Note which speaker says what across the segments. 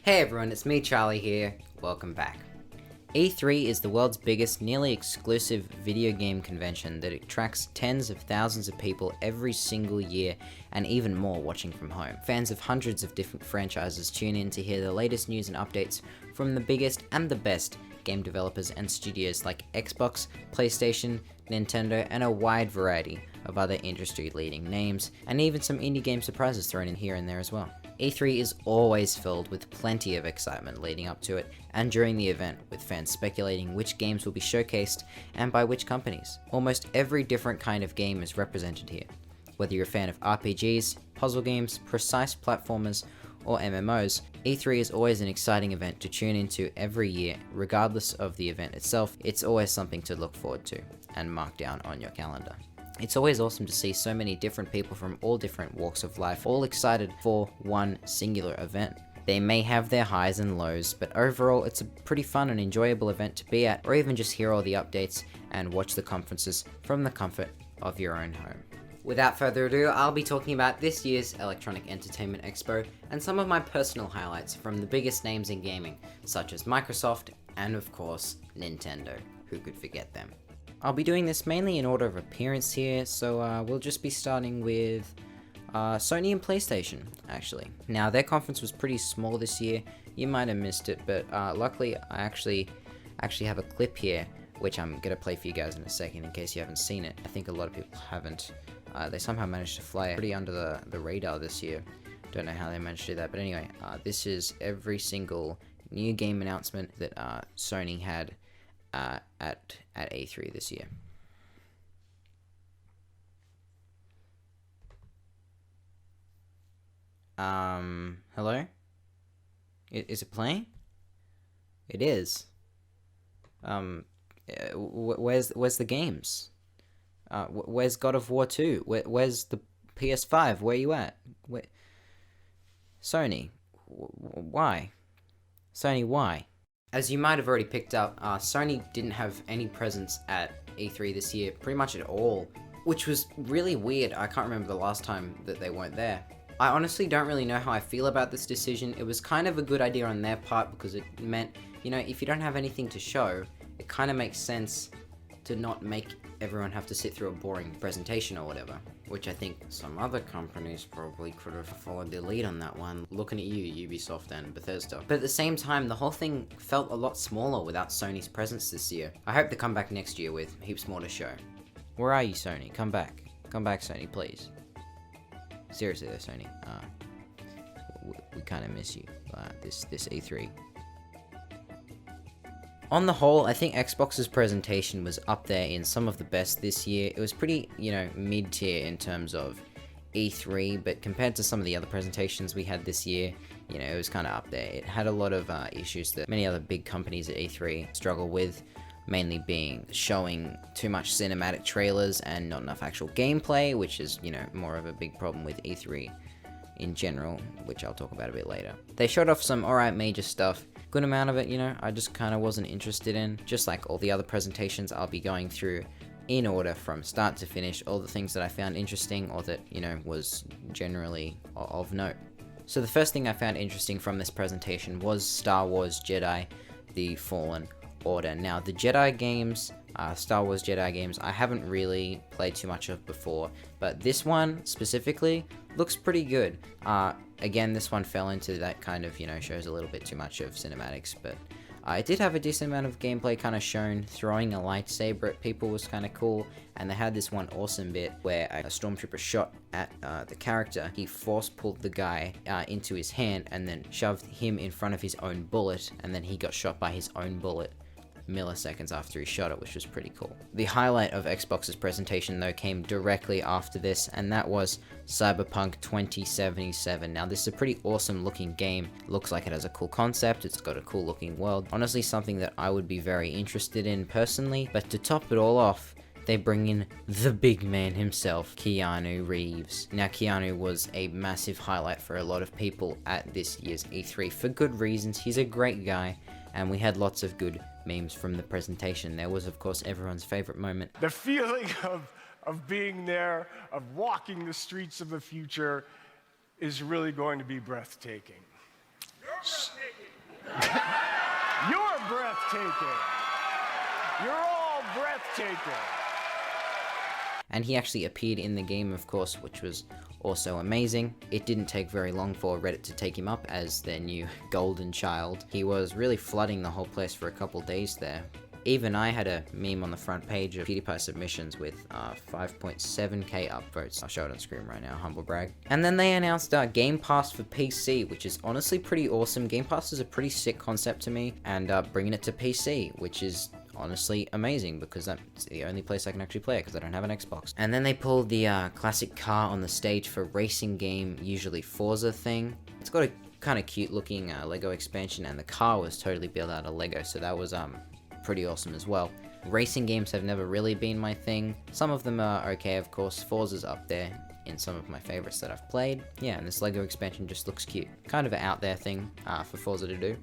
Speaker 1: Hey everyone, it's me Charlie here, welcome back. E3 is the world's biggest, nearly exclusive video game convention that attracts tens of thousands of people every single year, and even more watching from home. Fans of hundreds of different franchises tune in to hear the latest news and updates from the biggest and the best game developers and studios like Xbox, PlayStation, Nintendo, and a wide variety of other industry-leading names, and even some indie game surprises thrown in here and there as well. E3 is always filled with plenty of excitement leading up to it and during the event, with fans speculating which games will be showcased and by which companies. Almost every different kind of game is represented here. Whether you're a fan of RPGs, puzzle games, precise platformers, or MMOs, E3 is always an exciting event to tune into every year. Regardless of the event itself, it's always something to look forward to and mark down on your calendar. It's always awesome to see so many different people from all different walks of life, all excited for one singular event. They may have their highs and lows, but overall it's a pretty fun and enjoyable event to be at, or even just hear all the updates and watch the conferences from the comfort of your own home. Without further ado, I'll be talking about this year's Electronic Entertainment Expo and some of my personal highlights from the biggest names in gaming, such as Microsoft and of course Nintendo. Who could forget them? I'll be doing this mainly in order of appearance here, so we'll just be starting with Sony and PlayStation, actually. Now, their conference was pretty small this year. You might have missed it, but luckily I actually have a clip here, which I'm going to play for you guys in a second in case you haven't seen it. I think a lot of people haven't. They somehow managed to fly pretty under the radar this year. Don't know how they managed to do that, but anyway, this is every single new game announcement that Sony had at E3 this year. Hello? Is it playing? It is. Where's the games? Where's God of War 2? Where's the PS5? Where you at? Sony, why? Sony, why? As you might have already picked up, Sony didn't have any presence at E3 this year, pretty much at all, which was really weird. I can't remember the last time that they weren't there. I honestly don't really know how I feel about this decision. It was kind of a good idea on their part because it meant, if you don't have anything to show, it kind of makes sense to not make everyone have to sit through a boring presentation or whatever, which I think some other companies probably could have followed their lead on that one. Looking at you, Ubisoft and Bethesda. But at the same time, the whole thing felt a lot smaller without Sony's presence this year. I hope they come back next year with heaps more to show. Where are you, Sony? Come back. Come back, Sony, please. Seriously though, Sony. We kind of miss you, this E3. On the whole, I think Xbox's presentation was up there in some of the best this year. It was pretty, mid-tier in terms of E3, but compared to some of the other presentations we had this year, it was kind of up there. It had a lot of issues that many other big companies at E3 struggle with, mainly being showing too much cinematic trailers and not enough actual gameplay, which is, more of a big problem with E3 in general, which I'll talk about a bit later. They showed off some alright major stuff. Good amount of it, I just kind of wasn't interested in. Just like all the other presentations, I'll be going through in order from start to finish all the things that I found interesting or that, was generally of note. So the first thing I found interesting from this presentation was Star Wars Jedi: The Fallen Order. Now, the Jedi games, Star Wars Jedi games, I haven't really played too much of before, but this one specifically looks pretty good. Again, this one fell into that kind of, shows a little bit too much of cinematics, but it did have a decent amount of gameplay kind of shown. Throwing a lightsaber at people was kind of cool, and they had this one awesome bit where a stormtrooper shot at the character. He force pulled the guy into his hand and then shoved him in front of his own bullet, and then he got shot by his own bullet milliseconds after he shot it, which was pretty cool. The highlight of Xbox's presentation though came directly after this, and that was Cyberpunk 2077. Now, this is a pretty awesome looking game. Looks like it has a cool concept, it's got a cool looking world. Honestly, something that I would be very interested in personally, but to top it all off, they bring in the big man himself, Keanu Reeves. Now, Keanu was a massive highlight for a lot of people at this year's E3 for good reasons. He's a great guy, and we had lots of good memes from the presentation. There was, of course, everyone's favorite moment.
Speaker 2: The feeling of being there, of walking the streets of the future, is really going to be breathtaking. You're breathtaking. You're all breathtaking.
Speaker 1: And he actually appeared in the game, of course, which was also amazing. It didn't take very long for Reddit to take him up as their new golden child. He was really flooding the whole place for a couple days there. Even I had a meme on the front page of PewDiePie submissions with 5.7k upvotes. I'll show it on screen right now, humble brag. And then they announced Game Pass for PC, which is honestly pretty awesome. Game Pass is a pretty sick concept to me, and bringing it to PC, which is honestly amazing because that's the only place I can actually play it because I don't have an Xbox. And then they pulled the classic car on the stage for racing game, usually Forza thing. It's got a kind of cute looking Lego expansion, and the car was totally built out of Lego, so that was pretty awesome as well. Racing games have never really been my thing. Some of them are okay, of course. Forza's up there in some of my favorites that I've played. Yeah, and this Lego expansion just looks cute. Kind of an out there thing for Forza to do.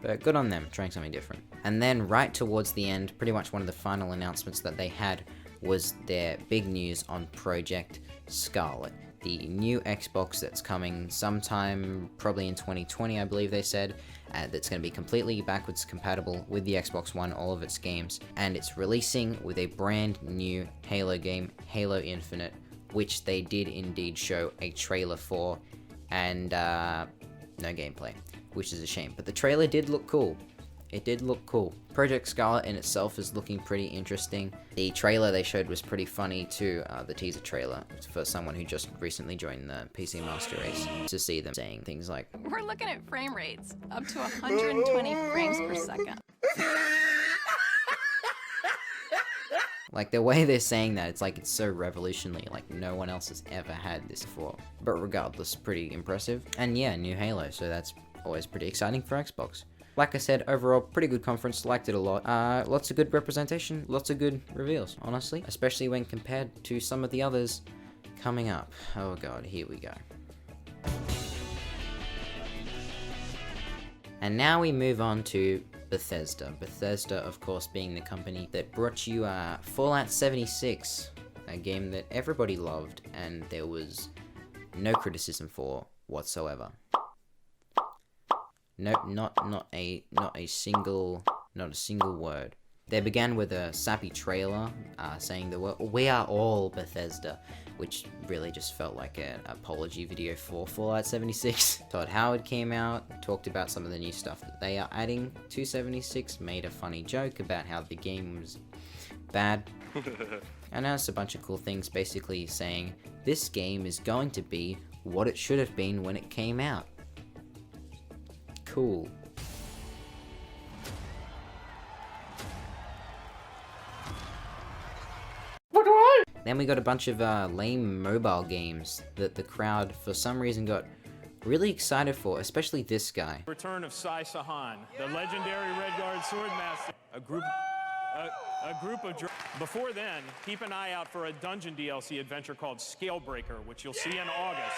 Speaker 1: But good on them, trying something different. And then right towards the end, pretty much one of the final announcements that they had was their big news on Project Scarlet, the new Xbox that's coming sometime probably in 2020, I believe they said, that's going to be completely backwards compatible with the Xbox One, all of its games, and it's releasing with a brand new Halo game, Halo Infinite, which they did indeed show a trailer for, and no gameplay, which is a shame, but the trailer did look cool. It did look cool. Project Scarlet in itself is looking pretty interesting. The trailer they showed was pretty funny too, the teaser trailer, for someone who just recently joined the PC Master Race, to see them saying things like,
Speaker 3: "We're looking at frame rates up to 120 frames per second."
Speaker 1: Like, the way they're saying that, it's like it's so revolutionary, like no one else has ever had this before. But regardless, pretty impressive. And yeah, new Halo, so that's always pretty exciting for Xbox. Like I said, overall, pretty good conference, liked it a lot. Lots of good representation, lots of good reveals, honestly. Especially when compared to some of the others coming up. Oh god, here we go. And now we move on to Bethesda. Bethesda, of course, being the company that brought you Fallout 76, a game that everybody loved and there was no criticism for whatsoever. Nope, not a single word. They began with a sappy trailer saying that we are all Bethesda, which really just felt like an apology video for Fallout 76. Todd Howard came out, talked about some of the new stuff that they are adding to 76, made a funny joke about how the game was bad, announced a bunch of cool things, basically saying this game is going to be what it should have been when it came out. Cool. Then we got a bunch of lame mobile games that the crowd, for some reason, got really excited for, especially this guy.
Speaker 4: Return of Sai Sahan, the legendary Red Guard Swordmaster. A group of... Before then, keep an eye out for a dungeon DLC adventure called Scalebreaker, which you'll see in August.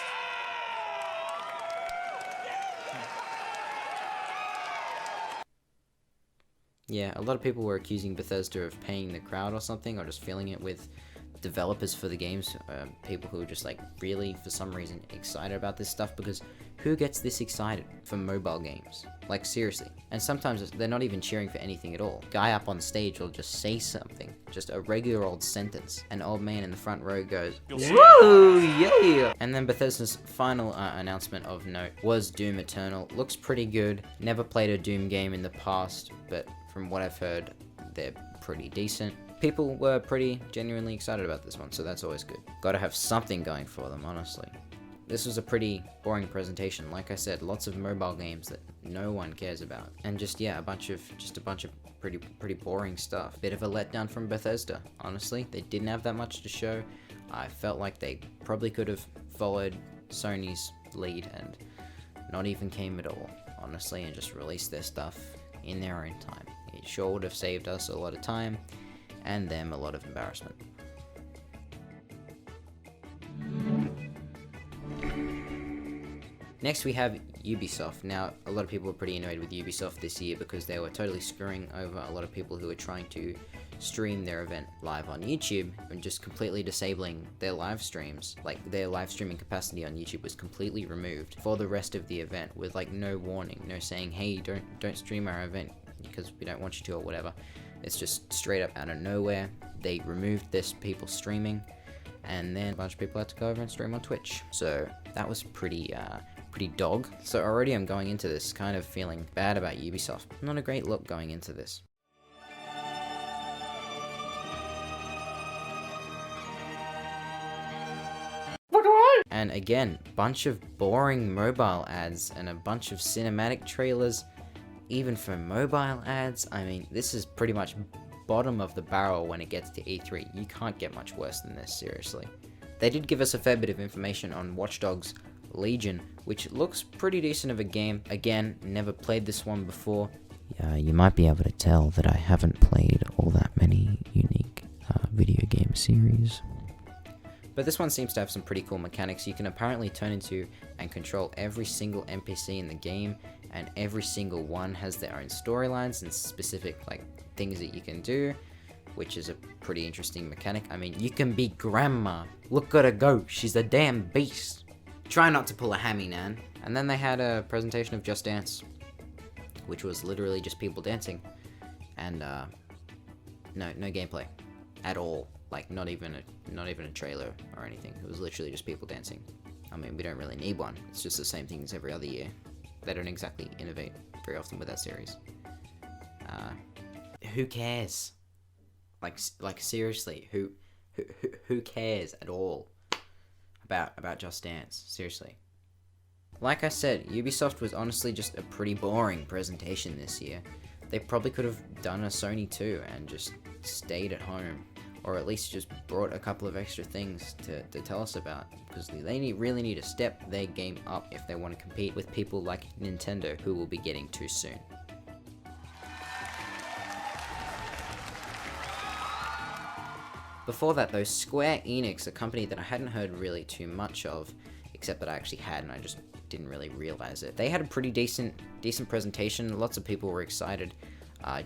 Speaker 1: Yeah, a lot of people were accusing Bethesda of paying the crowd or something, or just filling it with developers for the games, people who are just like really, for some reason, excited about this stuff, because who gets this excited for mobile games? Like, seriously. And sometimes they're not even cheering for anything at all. Guy up on stage will just say something, just a regular old sentence. An old man in the front row goes, "Woo, yeah!" And then Bethesda's final announcement of note was Doom Eternal. Looks pretty good. Never played a Doom game in the past, but from what I've heard, they're pretty decent. People were pretty genuinely excited about this one, so that's always good. Gotta have something going for them, honestly. This was a pretty boring presentation. Like I said, lots of mobile games that no one cares about. And just, yeah, a bunch of pretty boring stuff. Bit of a letdown from Bethesda, honestly. They didn't have that much to show. I felt like they probably could have followed Sony's lead and not even came at all, honestly, and just released their stuff in their own time. It sure would have saved us a lot of time and them a lot of embarrassment. Next we have Ubisoft. Now, a lot of people were pretty annoyed with Ubisoft this year because they were totally screwing over a lot of people who were trying to stream their event live on YouTube and just completely disabling their live streams. Like, their live streaming capacity on YouTube was completely removed for the rest of the event with like no warning, no saying, hey, don't stream our event because we don't want you to or whatever. It's just straight up out of nowhere. They removed this people streaming, and then a bunch of people had to go over and stream on Twitch. So that was pretty dog. So already I'm going into this kind of feeling bad about Ubisoft. Not a great look going into this. And again, bunch of boring mobile ads and a bunch of cinematic trailers. Even for mobile ads, I mean, this is pretty much bottom of the barrel when it gets to E3. You can't get much worse than this, seriously. They did give us a fair bit of information on Watch Dogs Legion, which looks pretty decent of a game. Again, never played this one before. Yeah, you might be able to tell that I haven't played all that many unique video game series. But this one seems to have some pretty cool mechanics. You can apparently turn into and control every single NPC in the game, and every single one has their own storylines and specific like things that you can do, which is a pretty interesting mechanic. I mean, you can be grandma. Look at her go, she's a damn beast. Try not to pull a hammy, Nan. And then they had a presentation of Just Dance, which was literally just people dancing, and no gameplay at all. Like, not even a trailer or anything. It was literally just people dancing. I mean, we don't really need one. It's just the same thing as every other year. They don't exactly innovate very often with that series. Who cares? Like seriously, who cares at all about Just Dance? Seriously. Like I said, Ubisoft was honestly just a pretty boring presentation this year. They probably could have done a Sony 2 and just stayed at home. Or at least just brought a couple of extra things to tell us about, because they really need to step their game up if they want to compete with people like Nintendo, who will be getting too soon. Before that though, Square Enix, a company that I hadn't heard really too much of, except that I actually had and I just didn't really realize it. They had a pretty decent presentation. Lots of people were excited.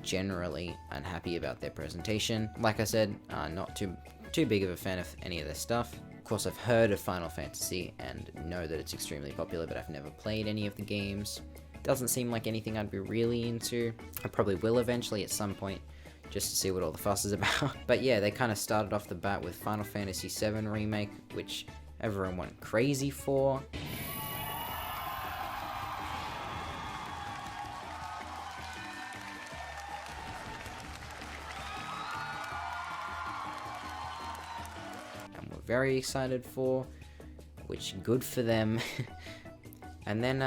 Speaker 1: Generally unhappy about their presentation. Like I said, not too big of a fan of any of their stuff. Of course, I've heard of Final Fantasy and know that it's extremely popular, but I've never played any of the games. Doesn't seem like anything I'd be really into. I probably will eventually at some point, just to see what all the fuss is about. But yeah, they kind of started off the bat with Final Fantasy VII Remake, which everyone went crazy for. Very excited for, which good for them. And then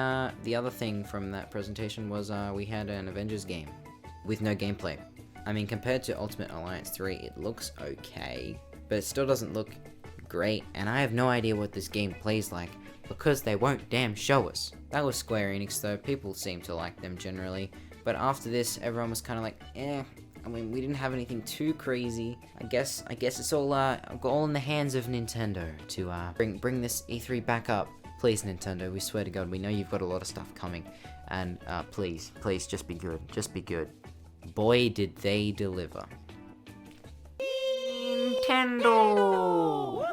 Speaker 1: the other thing from that presentation was we had an Avengers game with no gameplay. I mean, compared to Ultimate Alliance 3, it looks okay, but it still doesn't look great, and I have no idea what this game plays like because they won't damn show us. That was Square Enix though. People seem to like them generally, but after this everyone was kind of like, I mean, we didn't have anything too crazy. I guess it's all in the hands of Nintendo to bring this E3 back up. Please, Nintendo, we swear to God, we know you've got a lot of stuff coming, and please, just be good. Just be good. Boy, did they deliver. Nintendo!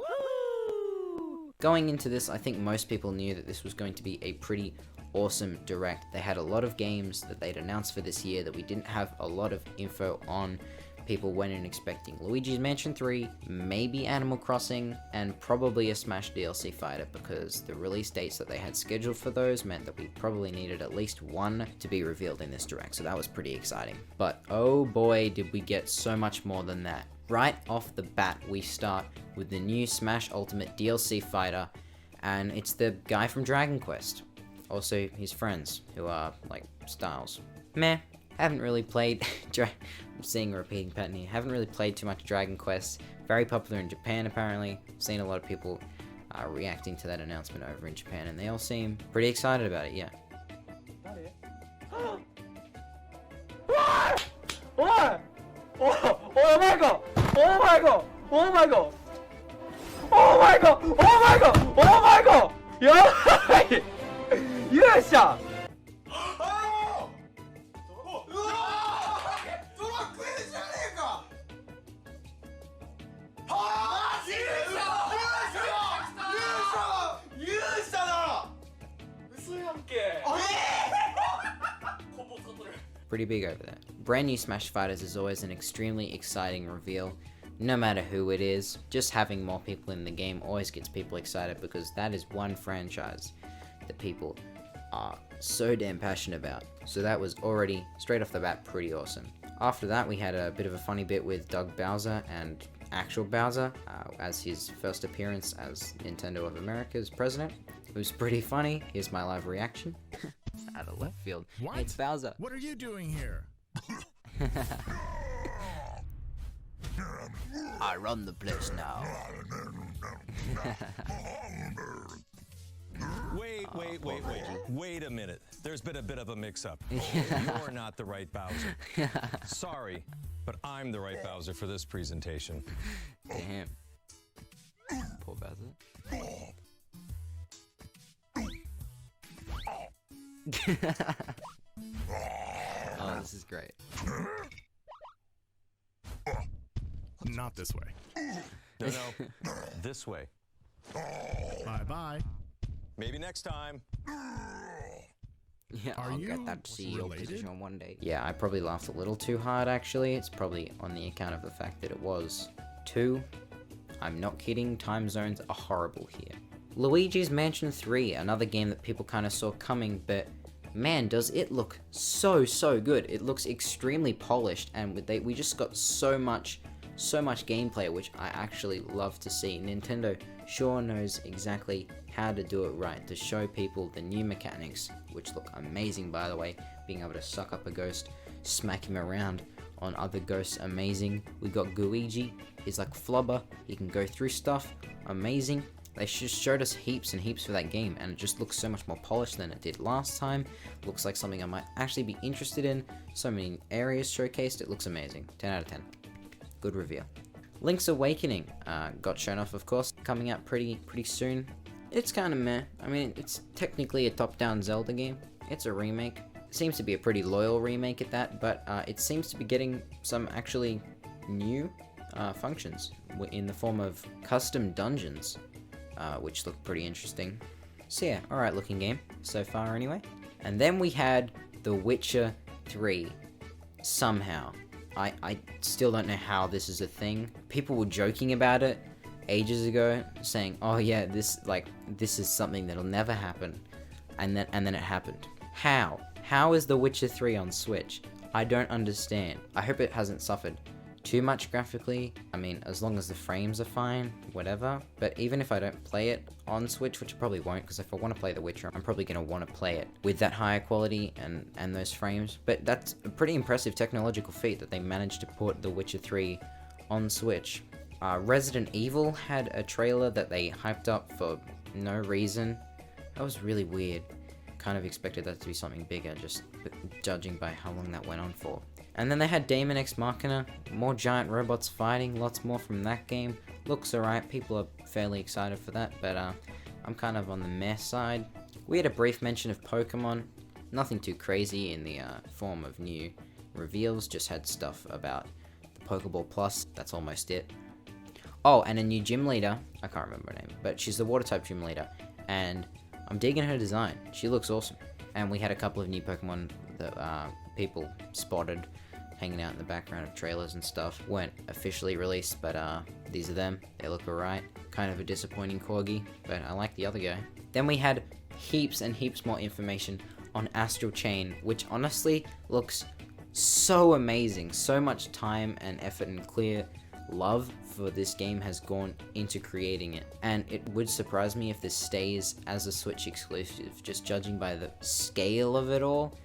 Speaker 1: Going into this, I think most people knew that this was going to be a pretty awesome direct. They had a lot of games that they'd announced for this year that we didn't have a lot of info on. People went in expecting Luigi's Mansion 3, maybe Animal Crossing, and probably a Smash DLC fighter, because the release dates that they had scheduled for those meant that we probably needed at least one to be revealed in this direct, so that was pretty exciting. But oh boy, did we get so much more than that. Right off the bat, we start with the new Smash Ultimate DLC fighter, and it's the guy from Dragon Quest. Also, his friends, who are, like, Styles. Meh. Haven't really played... I'm seeing a repeating pattern here. Haven't really played too much Dragon Quest. Very popular in Japan, apparently. Seen a lot of people reacting to that announcement over in Japan, and they all seem pretty excited about it, yeah.
Speaker 5: What? Oh my god! Oh my god! Oh my god! Oh my god! Oh my god! Oh my god! やばい! 勇者!
Speaker 1: pretty big over there. Brand new Smash Fighters is always an extremely exciting reveal. No matter who it is, just having more people in the game always gets people excited because that is one franchise that people are so damn passionate about. So that was already, straight off the bat, pretty awesome. After that, we had a bit of a funny bit with Doug Bowser and actual Bowser as his first appearance as Nintendo of America's president. It was pretty funny. Here's my live reaction. Out of left field.
Speaker 6: What?
Speaker 1: It's Bowser.
Speaker 6: What are you doing here?
Speaker 1: I run the place now.
Speaker 7: Wait a minute. There's been a bit of a mix-up. You're not the right Bowser. Sorry, but I'm the right Bowser for this presentation.
Speaker 1: Damn. Poor Bowser. Oh, this is great.
Speaker 6: Not this way.
Speaker 7: No, this way.
Speaker 6: Bye-bye.
Speaker 7: Maybe next time.
Speaker 1: Yeah,
Speaker 6: Are
Speaker 1: I'll
Speaker 6: you
Speaker 1: get that CEO
Speaker 6: related?
Speaker 1: position one day. Yeah, I probably laughed a little too hard actually. It's probably on the account of the fact that it was 2. I'm not kidding, time zones are horrible here. Luigi's Mansion 3, another game that people kind of saw coming, but man, does it look so good. It looks extremely polished, and we just got so much gameplay, which I actually love to see. Nintendo sure knows exactly how to do it right, to show people the new mechanics, which look amazing by the way. Being able to suck up a ghost, smack him around on other ghosts, amazing. We got Gooigi, he's like Flubber, he can go through stuff, amazing. They just showed us heaps and heaps for that game, and it just looks so much more polished than it did last time. Looks like something I might actually be interested in. So many areas showcased, it looks amazing. 10 out of 10. Good reveal. Link's Awakening got shown off, of course, coming out pretty soon. It's kind of meh. I mean, it's technically a top-down Zelda game. It's a remake. It seems to be a pretty loyal remake at that, but it seems to be getting some actually new functions in the form of custom dungeons, which look pretty interesting. So yeah, alright looking game so far anyway. And then we had The Witcher 3, somehow. I still don't know how this is a thing. People were joking about it ages ago, saying, oh yeah, this is something that'll never happen. And then it happened. How? How is The Witcher 3 on Switch? I don't understand. I hope it hasn't suffered too much graphically. I mean, as long as the frames are fine, whatever. But even if I don't play it on Switch, which I probably won't, because if I want to play The Witcher, I'm probably going to want to play it with that higher quality and those frames. But that's a pretty impressive technological feat that they managed to put The Witcher 3 on Switch. Resident Evil had a trailer that they hyped up for no reason. That was really weird. Kind of expected that to be something bigger, just judging by how long that went on for. And then they had Daemon X Machina, more giant robots fighting, lots more from that game. Looks alright, people are fairly excited for that, but I'm kind of on the meh side. We had a brief mention of Pokemon, nothing too crazy in the form of new reveals, just had stuff about the Pokeball Plus, that's almost it. Oh, and a new gym leader, I can't remember her name, but she's the water type gym leader, and I'm digging her design, she looks awesome. And we had a couple of new Pokemon that people spotted hanging out in the background of trailers and stuff. Weren't officially released, but these are them. They look alright. Kind of a disappointing corgi, but I like the other guy. Then we had heaps and heaps more information on Astral Chain, which honestly looks so amazing. So much time and effort and clear love for this game has gone into creating it. And it would surprise me if this stays as a Switch exclusive, just judging by the scale of it all.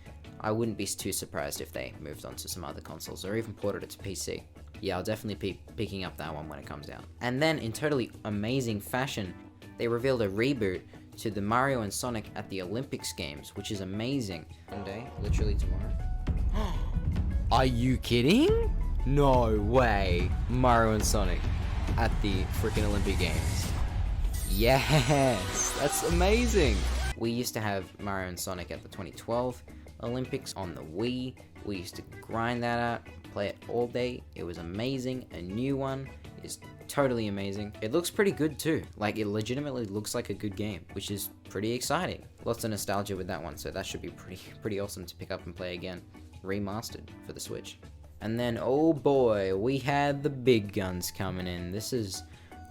Speaker 1: I wouldn't be too surprised if they moved on to some other consoles or even ported it to PC. Yeah, I'll definitely be picking up that one when it comes out. And then, in totally amazing fashion, they revealed a reboot to the Mario and Sonic at the Olympics Games, which is amazing. One day, literally tomorrow. Are you kidding? No way. Mario and Sonic at the freaking Olympic Games. Yes, that's amazing. We used to have Mario and Sonic at the 2012 Olympics on the Wii. We used to grind that out, play it all day. It was amazing. A new one is totally amazing. It looks pretty good too. Like, it legitimately looks like a good game, which is pretty exciting. Lots of nostalgia with that one, so that should be pretty awesome to pick up and play again. remastered for the Switch. And then, oh boy, we had the big guns coming in. This is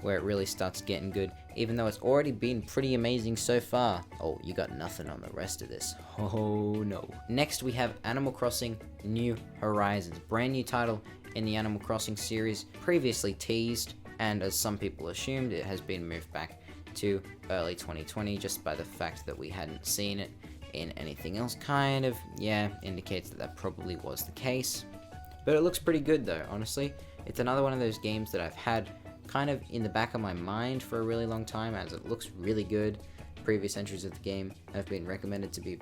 Speaker 1: where it really starts getting good, even though it's already been pretty amazing so far. Oh, you got nothing on the rest of this. Oh no. Next we have Animal Crossing New Horizons, brand new title in the Animal Crossing series, previously teased, and as some people assumed, it has been moved back to early 2020 just by the fact that we hadn't seen it in anything else. Kind of, yeah, indicates that that probably was the case. But it looks pretty good though, honestly. It's another one of those games that I've had kind of in the back of my mind for a really long time, as it looks really good. Previous entries of the game have been recommended to me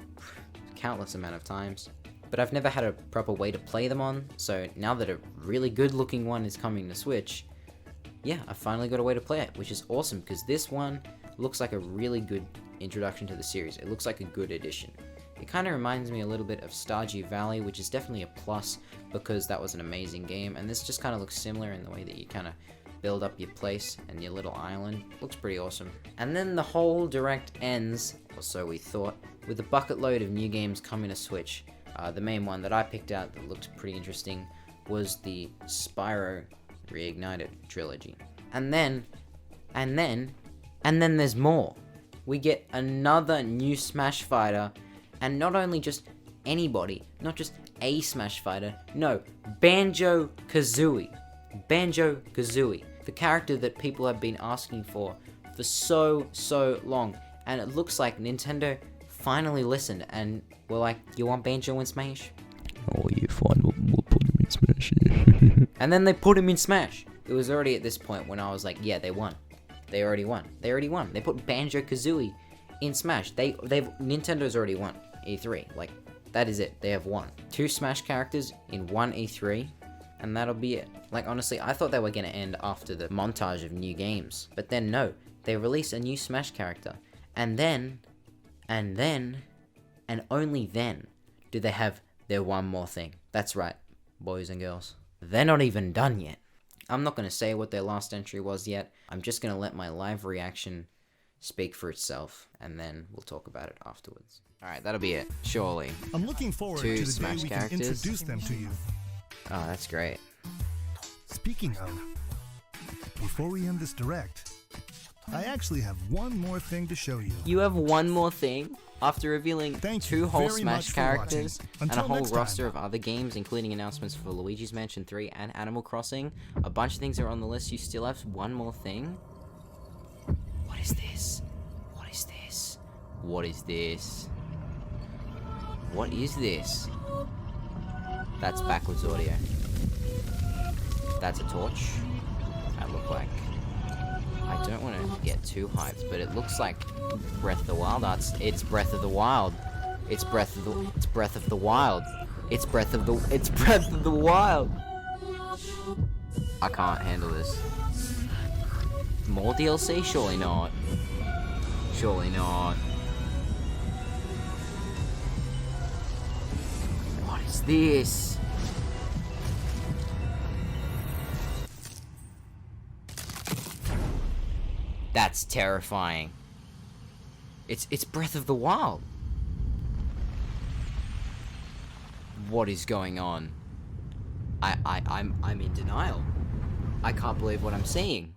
Speaker 1: countless amount of times, but I've never had a proper way to play them on, so now that a really good looking one is coming to Switch, yeah, I finally got a way to play it, which is awesome, because this one looks like a really good introduction to the series. It looks like a good addition. It kind of reminds me a little bit of Stardew Valley, which is definitely a plus, because that was an amazing game, and this just kind of looks similar in the way that you kind of build up your place and your little island. Looks pretty awesome. And then the whole direct ends, or so we thought, with a bucket load of new games coming to Switch. The main one that I picked out that looked pretty interesting was the Spyro Reignited trilogy. And then there's more. We get another new Smash Fighter, and not only just anybody, not just a Smash Fighter, no, Banjo-Kazooie. Banjo-Kazooie, the character that people have been asking for so long, and it looks like Nintendo finally listened and were like, you want Banjo in Smash?
Speaker 6: Oh yeah, fine, we'll put him in Smash.
Speaker 1: And then they put him in Smash. It was already at this point when I was like, yeah, they won. They already won. They put Banjo-Kazooie in Smash. Nintendo's already won E3. Like, that is it. They have won. 2 Smash characters in 1 E3, and that'll be it. Like, honestly, I thought they were gonna end after the montage of new games. But then, no. They release a new Smash character. And then, and only then, do they have their one more thing. That's right, boys and girls. They're not even done yet. I'm not gonna say what their last entry was yet. I'm just gonna let my live reaction speak for itself, and then we'll talk about it afterwards. Alright, that'll be it, surely.
Speaker 6: I'm looking forward
Speaker 1: 2
Speaker 6: to the
Speaker 1: Smash
Speaker 6: day we
Speaker 1: characters.
Speaker 6: can introduce them to you.
Speaker 1: Oh, that's great.
Speaker 6: Speaking of, before we end this direct, I actually have one more thing to show you.
Speaker 1: You have one more thing? After revealing
Speaker 6: Thank
Speaker 1: 2
Speaker 6: you
Speaker 1: whole
Speaker 6: very
Speaker 1: Smash
Speaker 6: much for
Speaker 1: characters
Speaker 6: watching.
Speaker 1: and a
Speaker 6: Until
Speaker 1: whole
Speaker 6: next time.
Speaker 1: roster of other games, including announcements for Luigi's Mansion 3 and Animal Crossing, a bunch of things are on the list, you still have one more thing? What is this? What is this? What is this? What is this? That's backwards audio. That's a torch. That look like... I don't want to get too hyped, but it looks like Breath of the Wild. It's Breath of the Wild. It's Breath of the Wild. It's Breath of the Wild. I can't handle this. More DLC? Surely not. Surely not. What is this? That's terrifying. It's Breath of the Wild. What is going on? I'm in denial. I can't believe what I'm seeing.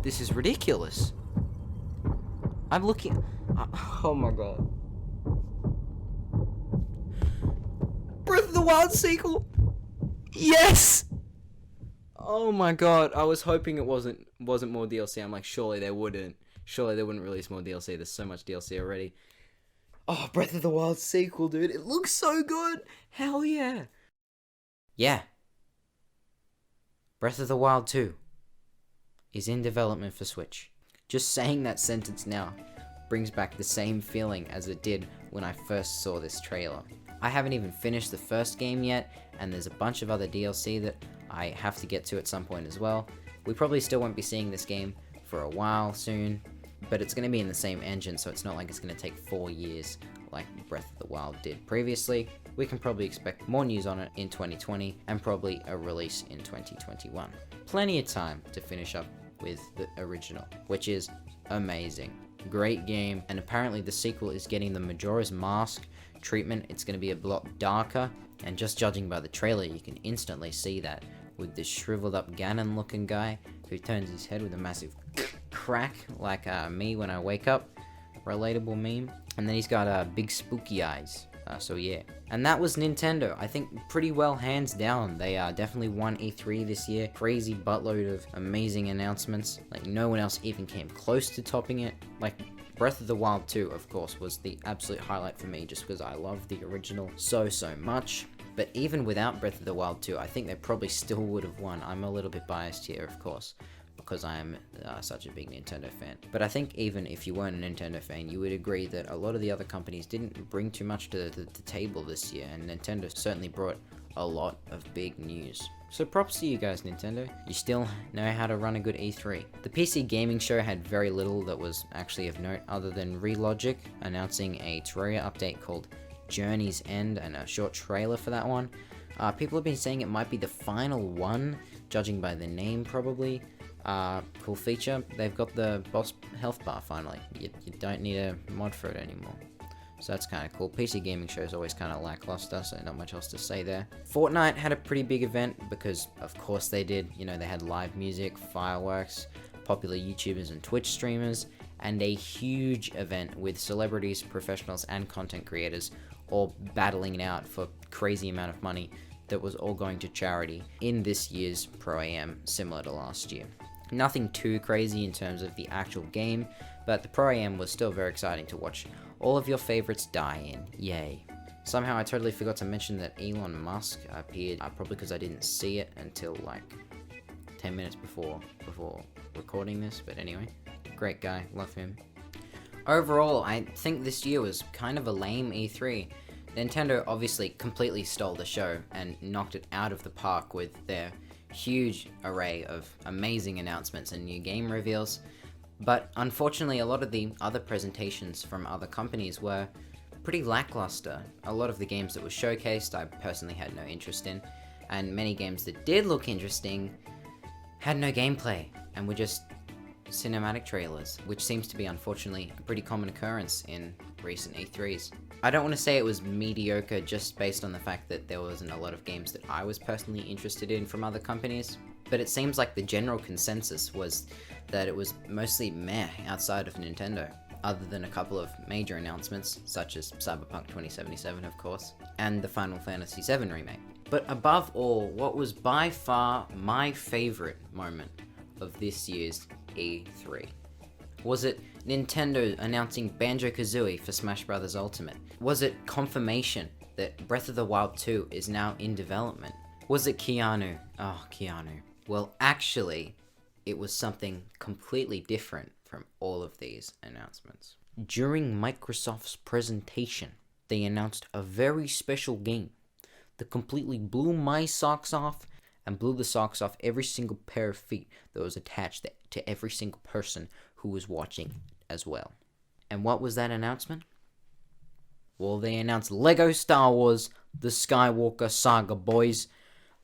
Speaker 1: This is ridiculous. I'm looking. Oh my god. Breath of the Wild sequel. Yes. Oh my god, I was hoping it wasn't more DLC. I'm like, surely they wouldn't release more DLC. There's so much DLC already. Oh, Breath of the Wild sequel, dude. It looks so good. Hell yeah. Yeah. Breath of the Wild 2 is in development for Switch. Just saying that sentence now brings back the same feeling as it did when I first saw this trailer. I haven't even finished the first game yet, and there's a bunch of other DLC that I have to get to at some point as well. We probably still won't be seeing this game for a while soon, but it's going to be in the same engine, so it's not like it's going to take 4 years like Breath of the Wild did previously. We can probably expect more news on it in 2020, and probably a release in 2021. Plenty of time to finish up with the original, which is amazing. Great game, and apparently the sequel is getting the Majora's Mask treatment. It's going to be a lot darker, and just judging by the trailer, you can instantly see that with this shriveled up Ganon looking guy who turns his head with a massive crack like me when I wake up. Relatable meme. And then he's got big spooky eyes. So yeah. And that was Nintendo. I think pretty well hands down. They definitely won E3 this year. Crazy buttload of amazing announcements. Like no one else even came close to topping it. Like Breath of the Wild 2, of course, was the absolute highlight for me just because I love the original so much. But even without Breath of the Wild 2, I think they probably still would have won. I'm a little bit biased here, of course, because I am such a big Nintendo fan. But I think even if you weren't a Nintendo fan, you would agree that a lot of the other companies didn't bring too much to the table this year, and Nintendo certainly brought a lot of big news. So props to you guys, Nintendo. You still know how to run a good E3. The PC gaming show had very little that was actually of note other than Relogic announcing a Terraria update called Journey's End and a short trailer for that one. People have been saying it might be the final one, judging by the name probably. Cool feature, they've got the boss health bar finally. You don't need a mod for it anymore. So that's kind of cool. PC gaming show is always kind of lackluster, so not much else to say there. Fortnite had a pretty big event because of course they did. You know, they had live music, fireworks, popular YouTubers and Twitch streamers, and a huge event with celebrities, professionals, and content creators all battling it out for crazy amount of money that was all going to charity in this year's Pro AM, similar to last year. Nothing too crazy in terms of the actual game, but the Pro AM was still very exciting to watch all of your favorites die in. Yay. Somehow I totally forgot to mention that Elon Musk appeared, probably because I didn't see it until like 10 minutes before recording this, but anyway, great guy, love him. Overall, I think this year was kind of a lame E3. Nintendo obviously completely stole the show and knocked it out of the park with their huge array of amazing announcements and new game reveals, but unfortunately a lot of the other presentations from other companies were pretty lackluster. A lot of the games that were showcased I personally had no interest in, and many games that did look interesting had no gameplay and were just cinematic trailers, which seems to be unfortunately a pretty common occurrence in recent E3s. I don't want to say it was mediocre just based on the fact that there wasn't a lot of games that I was personally interested in from other companies, but it seems like the general consensus was that it was mostly meh outside of Nintendo, other than a couple of major announcements, such as Cyberpunk 2077 of course, and the Final Fantasy VII Remake. But above all, what was by far my favorite moment of this year's E3? Was it Nintendo announcing Banjo-Kazooie for Smash Bros. Ultimate? Was it confirmation that Breath of the Wild 2 is now in development? Was it Keanu? Oh, Keanu. Well, actually, it was something completely different from all of these announcements. During Microsoft's presentation, they announced a very special game that completely blew my socks off and blew the socks off every single pair of feet that was attached to every single person who was watching as well. And what was that announcement? Well, they announced Lego Star Wars The Skywalker Saga, boys.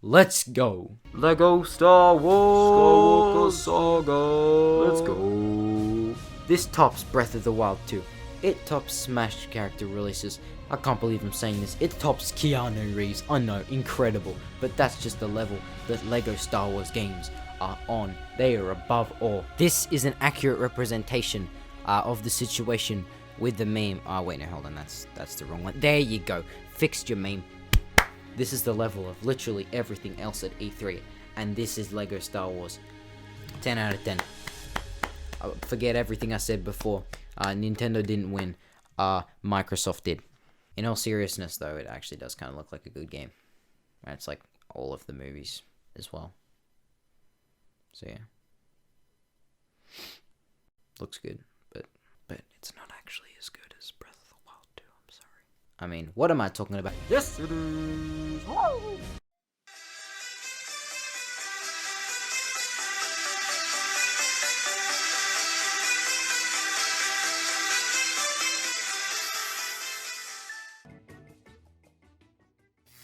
Speaker 1: Let's go.
Speaker 5: Lego Star Wars Skywalker Saga. Let's go.
Speaker 1: This tops Breath of the Wild 2. It tops Smash character releases. I can't believe I'm saying this. It tops Keanu Reeves. I know, incredible. But that's just the level that Lego Star Wars games are on. They are above all. This is an accurate representation of the situation with the meme. Oh wait, no, hold on. That's the wrong one. There you go. Fixed your meme. This is the level of literally everything else at E3. And this is Lego Star Wars. 10 out of 10. Forget everything I said before. Nintendo didn't win. Microsoft did. In all seriousness, though, it actually does kind of look like a good game. It's like all of the movies as well. So yeah. Looks good, but it's not actually as good as Breath of the Wild 2, I'm sorry. I mean, what am I talking about?
Speaker 5: Yes, it is. Woo!